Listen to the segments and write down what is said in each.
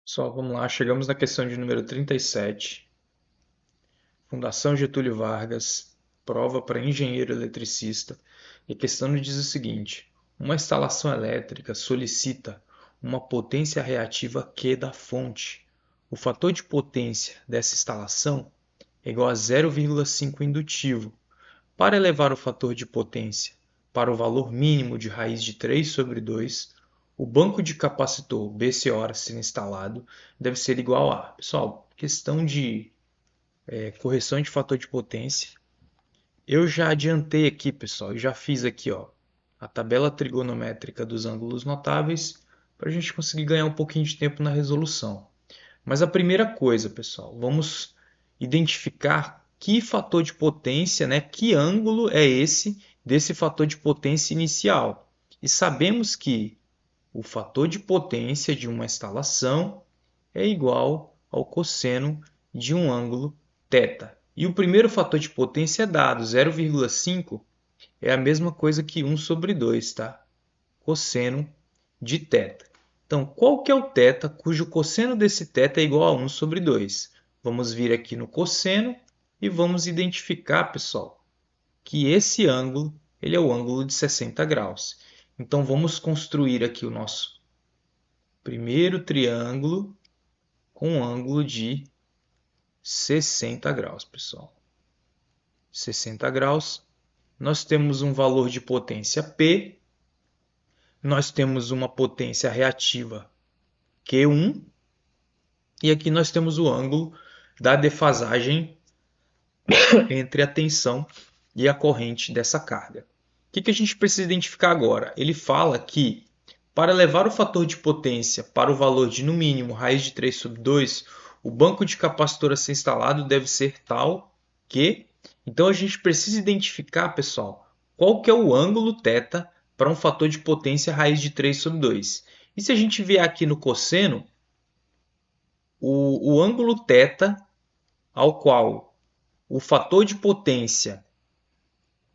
Pessoal, vamos lá. Chegamos na questão de número 37. Fundação Getúlio Vargas, prova para engenheiro eletricista. E a questão nos diz o seguinte: uma instalação elétrica solicita uma potência reativa Q da fonte. O fator de potência dessa instalação é igual a 0,5 indutivo. Para elevar o fator de potência para o valor mínimo de raiz de 3 sobre 2, o banco de capacitor BCO a ser instalado deve ser igual a... Pessoal, questão de correção de fator de potência. Eu já adiantei aqui, pessoal, e já fiz aqui ó, a tabela trigonométrica dos ângulos notáveis para a gente conseguir ganhar um pouquinho de tempo na resolução. Mas a primeira coisa, pessoal, vamos identificar que fator de potência, né, que ângulo é esse desse fator de potência inicial. E sabemos que o fator de potência de uma instalação é igual ao cosseno de um ângulo θ. E o primeiro fator de potência é dado, 0,5, é a mesma coisa que 1 sobre 2, tá? Cosseno de θ. Então, qual que é o θ cujo cosseno desse θ é igual a 1 sobre 2? Vamos vir aqui no cosseno e vamos identificar, pessoal, que esse ângulo ele é o ângulo de 60 graus. Então, vamos construir aqui o nosso primeiro triângulo com um ângulo de 60 graus, pessoal. 60 graus. Nós temos um valor de potência P, nós temos uma potência reativa Q1, e aqui nós temos o ângulo da defasagem entre a tensão e a corrente dessa carga. O que a gente precisa identificar agora? Ele fala que para levar o fator de potência para o valor de no mínimo raiz de 3 sobre 2, o banco de capacitor a ser instalado deve ser tal que... Então a gente precisa identificar, pessoal, qual que é o ângulo θ para um fator de potência raiz de 3 sobre 2. E se a gente vier aqui no cosseno, o ângulo θ ao qual o fator de potência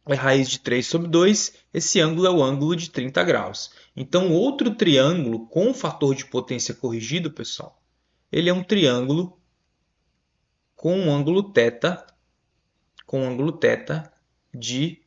é raiz de 3 sobre 2, esse ângulo é o ângulo de 30 graus. Então, outro triângulo com fator de potência corrigido, pessoal, ele é um triângulo com um ângulo θ, de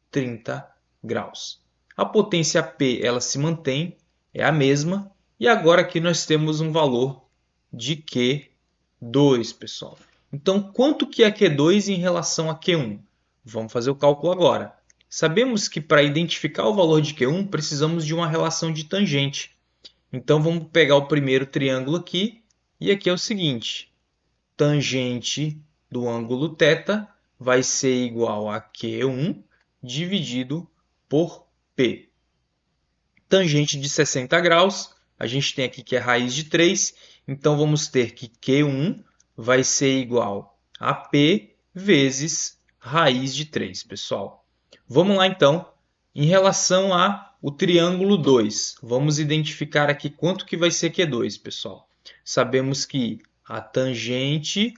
30 graus. A potência P ela se mantém, é a mesma, e agora aqui nós temos um valor de Q2, pessoal. Então, quanto que é Q2 em relação a Q1? Vamos fazer o cálculo agora. Sabemos que para identificar o valor de Q1 precisamos de uma relação de tangente. Então vamos pegar o primeiro triângulo aqui e aqui é o seguinte: tangente do ângulo θ vai ser igual a Q1 dividido por P. Tangente de 60 graus, a gente tem aqui que é raiz de 3, então vamos ter que Q1 vai ser igual a P vezes raiz de 3, pessoal. Vamos lá então, em relação ao triângulo 2, vamos identificar aqui quanto que vai ser Q2, pessoal. Sabemos que a tangente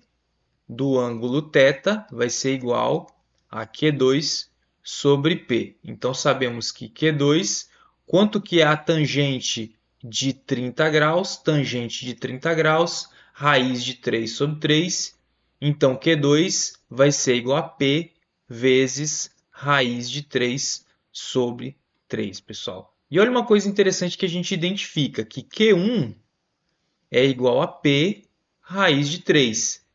do ângulo θ vai ser igual a Q2 sobre P. Então sabemos que Q2, quanto que é a tangente de 30 graus? Tangente de 30 graus, raiz de 3 sobre 3. Então Q2 vai ser igual a P vezes raiz de 3 sobre 3, pessoal. E olha uma coisa interessante que a gente identifica, que Q1 é igual a P raiz de 3.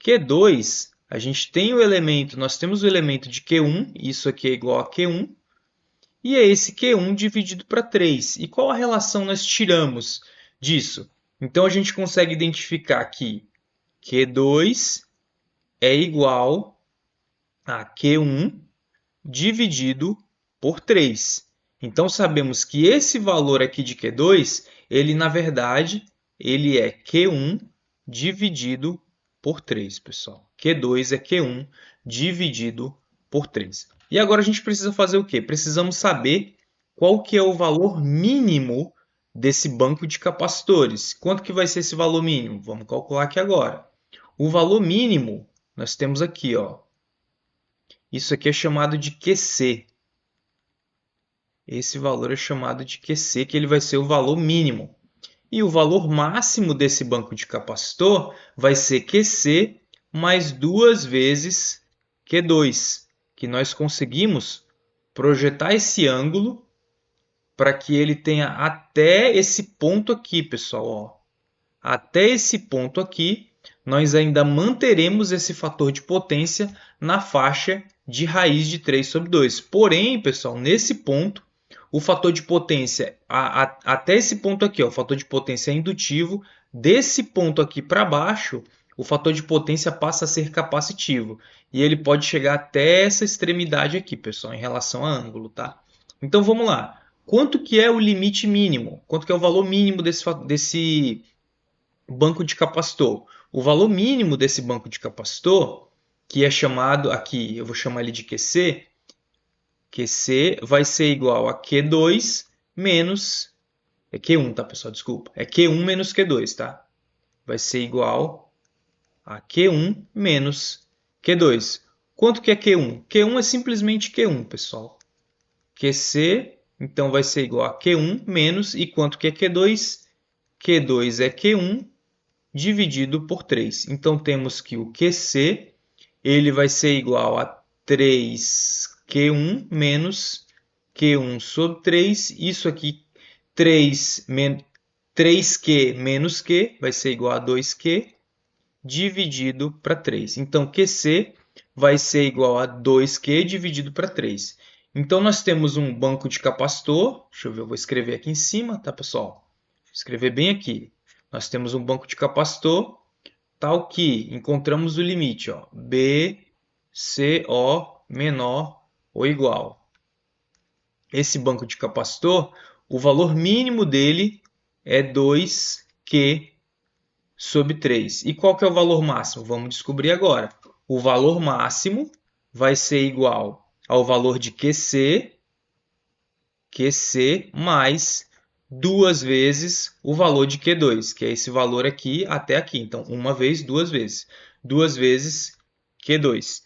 Q2, a gente tem o elemento, nós temos o elemento de Q1, isso aqui é igual a Q1, e é esse Q1 dividido para 3. E qual a relação nós tiramos disso? Então a gente consegue identificar que Q2 é igual a Q1 dividido por 3. Então sabemos que esse valor aqui de Q2, ele na verdade, ele é Q1 dividido por 3, pessoal. Q2 é Q1 dividido por 3. E agora a gente precisa fazer o quê? Precisamos saber qual que é o valor mínimo desse banco de capacitores. Quanto que vai ser esse valor mínimo? Vamos calcular aqui agora. O valor mínimo, nós temos aqui, ó. Isso aqui é chamado de QC. Esse valor é chamado de QC, que ele vai ser o valor mínimo. E o valor máximo desse banco de capacitor vai ser QC mais 2 vezes Q2, que nós conseguimos projetar esse ângulo para que ele tenha até esse ponto aqui, pessoal. Ó. Até esse ponto aqui, nós ainda manteremos esse fator de potência na faixa de raiz de 3 sobre 2. Porém, pessoal, nesse ponto, o fator de potência, até esse ponto aqui, ó, o fator de potência é indutivo. Desse ponto aqui para baixo, o fator de potência passa a ser capacitivo. E ele pode chegar até essa extremidade aqui, pessoal, em relação a ângulo, tá? Então, vamos lá. Quanto que é o limite mínimo? Quanto que é o valor mínimo desse banco de capacitor? O valor mínimo desse banco de capacitor, que é chamado aqui, eu vou chamar ele de QC, QC vai ser igual a Q2 menos... É Q1, tá, pessoal? Desculpa. É Q1 menos Q2, tá? Vai ser igual a Q1 menos Q2. Quanto que é Q1? Q1 é simplesmente Q1, pessoal. QC, então, vai ser igual a Q1 menos... E quanto que é Q2? Q2 é Q1 dividido por 3. Então, temos que o QC ele vai ser igual a 3Q1 menos Q1 sobre 3. Isso aqui, 3Q menos Q, vai ser igual a 2Q dividido para 3. Então, QC vai ser igual a 2Q dividido para 3. Então, nós temos um banco de capacitor. Deixa eu ver, eu vou escrever aqui em cima, tá, pessoal? Vou escrever bem aqui. Nós temos um banco de capacitor, tal que encontramos o limite, ó, BCO menor ou igual. Esse banco de capacitor, o valor mínimo dele é 2Q sobre 3. E qual que é o valor máximo? Vamos descobrir agora. O valor máximo vai ser igual ao valor de QC mais 2 vezes o valor de Q2, que é esse valor aqui até aqui. Então, uma vez, 2 vezes. 2 vezes Q2.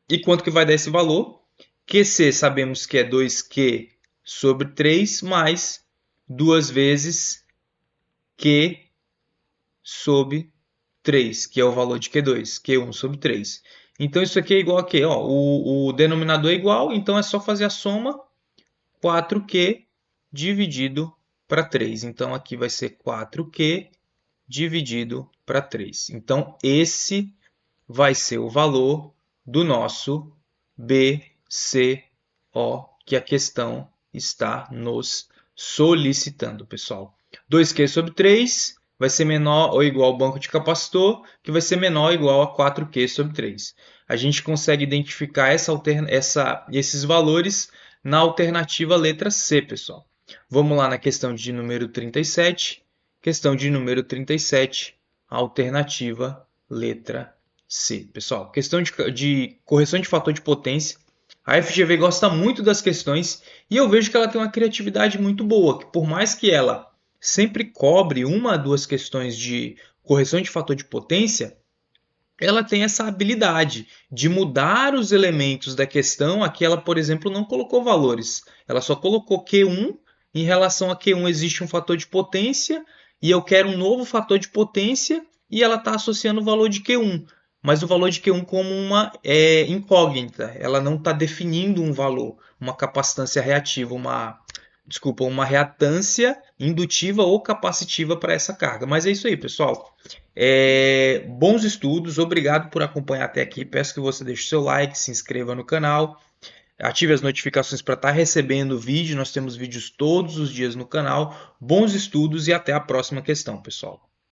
E quanto que vai dar esse valor? QC sabemos que é 2Q sobre 3 mais 2 vezes Q sobre 3, que é o valor de Q2, Q1 sobre 3. Então, isso aqui é igual a quê? Ó, o denominador é igual, então é só fazer a soma 4Q dividido para 3. Então, aqui vai ser 4Q dividido para 3. Então, esse vai ser o valor do nosso BCO, que a questão está nos solicitando, pessoal. 2Q sobre 3 vai ser menor ou igual ao banco de capacitor, que vai ser menor ou igual a 4Q sobre 3. A gente consegue identificar esses valores na alternativa letra C, pessoal. Vamos lá na questão de número 37. Questão de número 37, alternativa letra C. Pessoal, questão de correção de fator de potência. A FGV gosta muito das questões e eu vejo que ela tem uma criatividade muito boa, que por mais que ela sempre cobre uma ou duas questões de correção de fator de potência, ela tem essa habilidade de mudar os elementos da questão. Aqui ela, por exemplo, não colocou valores. Ela só colocou Q1. Em relação a Q1 existe um fator de potência e eu quero um novo fator de potência e ela está associando o valor de Q1. Mas o valor de Q1 como uma incógnita. Ela não está definindo um valor, uma capacitância reativa, uma reatância indutiva ou capacitiva para essa carga. Mas é isso aí, pessoal. Bons estudos, obrigado por acompanhar até aqui. Peço que você deixe seu like, se inscreva no canal, ative as notificações para estar recebendo o vídeo. Nós temos vídeos todos os dias no canal. Bons estudos e até a próxima questão, pessoal.